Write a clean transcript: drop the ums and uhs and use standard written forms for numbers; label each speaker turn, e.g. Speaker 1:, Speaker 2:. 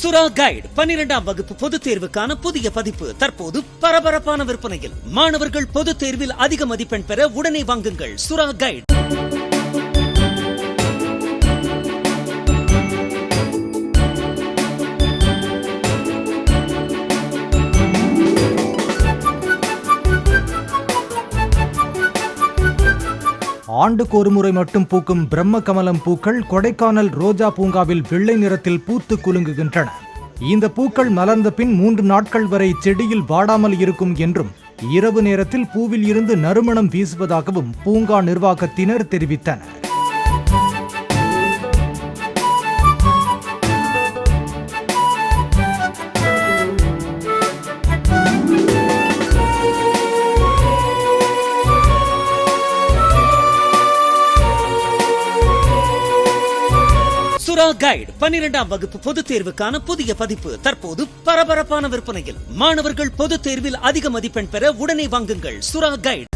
Speaker 1: சுறா கைடு 12ஆம் வகுப்பு பொதுத் தேர்வுக்கான புதிய பதிப்பு தற்போது பரபரப்பான விற்பனையில். மாணவர்கள் பொதுத் தேர்வில் அதிக மதிப்பெண் பெற உடனே வாங்குங்கள் சுறா கைடு.
Speaker 2: ஆண்டுக்கு ஒருமுறை மட்டும் பூக்கும் பிரம்ம கமலம் பூக்கள் கொடைக்கானல் ரோஜா பூங்காவில் வெள்ளை நிறத்தில் பூத்து குலுங்குகின்றன. இந்த பூக்கள் மலர்ந்த பின் 3 நாட்கள் வரை செடியில் வாடாமல் இருக்கும் என்றும் இரவு நேரத்தில் பூவில் இருந்து நறுமணம் வீசுவதாகவும் பூங்கா நிர்வாகத்தினர் தெரிவித்தனர்.
Speaker 1: சுறா கைடு 12ஆம் வகுப்பு பொதுத் தேர்வுக்கான புதிய பதிப்பு தற்போது பரபரப்பான விற்பனையில். மாணவர்கள் பொதுத் தேர்வில் அதிக மதிப்பெண் பெற உடனே வாங்குங்கள் சுறா கைடு.